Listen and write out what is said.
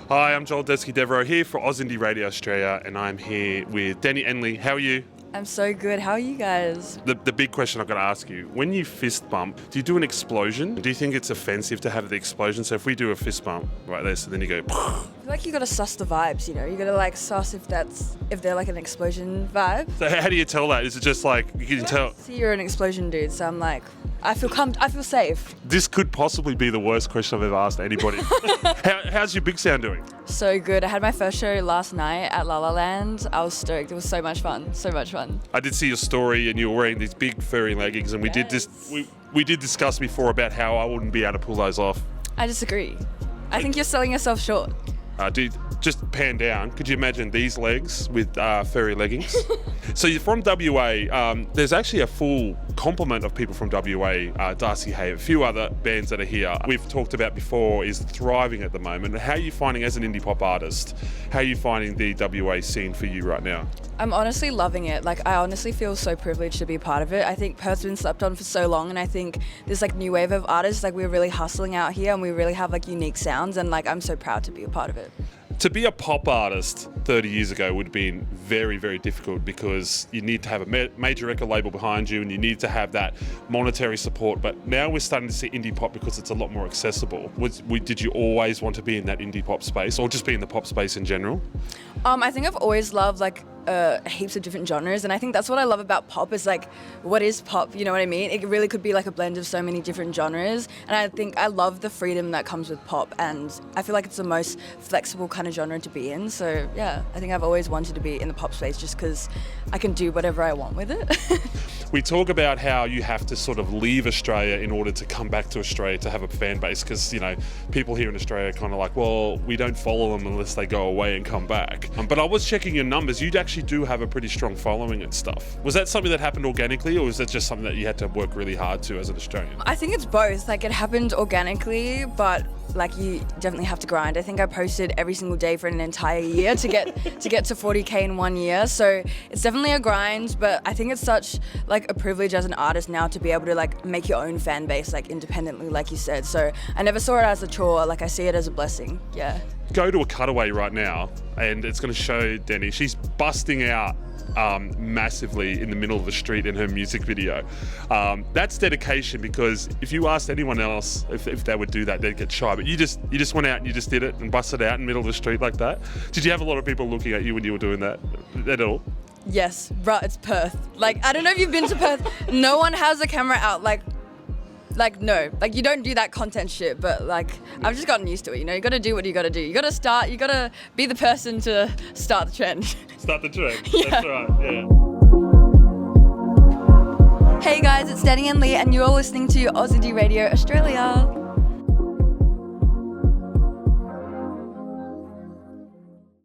Hi, I'm Joel Desky-Devereaux here for OzInDi Radio Australia, and I'm here with Dani Enli. How are you? I'm so good. How are you guys? The big question I've got to ask you, when you fist bump, do you do an explosion? Do you think it's offensive to have the explosion? So if we do a fist bump right there, so then you go... I feel like you gotta suss the vibes, you know? You gotta like suss if they're like an explosion vibe. So how do you tell that? Is it just like, you can tell... See, you're an explosion dude, so I'm like, I feel safe. This could possibly be the worst question I've ever asked anybody. How's your BigSound doing? So good. I had my first show last night at La La Land. I was stoked. It was so much fun. So much fun. I did see your story and you were wearing these big furry leggings, and we did discuss before about how I wouldn't be able to pull those off. I disagree. I think you're selling yourself short. Dude, just pan down. Could you imagine these legs with furry leggings? So you're from WA. There's actually a full complement of people from WA. Darcy Hay, a few other bands that are here. We've talked about before is thriving at the moment. How are you finding, as an indie pop artist, how are you finding the WA scene for you right now? I'm honestly loving it. Like, I honestly feel so privileged to be a part of it. I think Perth's been slept on for so long, and I think this like new wave of artists, like we're really hustling out here, and we really have like unique sounds, and like I'm so proud to be a part of it. To be a pop artist 30 years ago would have been very, very difficult because you need to have a major record label behind you and you need to have that monetary support. But now we're starting to see indie pop because it's a lot more accessible. Did you always want to be in that indie pop space or just be in the pop space in general? I think I've always loved like heaps of different genres, and I think that's what I love about pop is like, what is pop, you know what I mean? It really could be like a blend of so many different genres, and I think I love the freedom that comes with pop, and I feel like it's the most flexible kind of genre to be in. So yeah, I think I've always wanted to be in the pop space just because I can do whatever I want with it. We talk about how you have to sort of leave Australia in order to come back to Australia to have a fan base because, you know, people here in Australia are kind of like, well, we don't follow them unless they go away and come back. But I was checking your numbers. You actually do have a pretty strong following and stuff. Was that something that happened organically, or was that just something that you had to work really hard to as an Australian? I think it's both. Like, it happened organically, but like you definitely have to grind. I think I posted every single day for an entire year to get to 40K in 1 year. So it's definitely a grind, but I think it's such like a privilege as an artist now to be able to like make your own fan base like independently, like you said. So I never saw it as a chore. Like, I see it as a blessing. Yeah. Go to a cutaway right now and it's going to show Dani. She's busting out massively in the middle of the street in her music video. That's dedication, because if you asked anyone else if they would do that, they'd get shy. But you just went out and you just did it and busted out in the middle of the street like that. Did you have a lot of people looking at you when you were doing that at all? Yes, bruh, it's Perth. Like, I don't know if you've been to Perth. No one has a camera out. Like no, like you don't do that content shit, but like I've just gotten used to it, you know. You gotta do what you gotta do. You gotta be the person to start the trend. Start the trend, Yeah. That's right, yeah. Hey guys, it's Dani Enli and you're listening to OzInDi Radio Australia.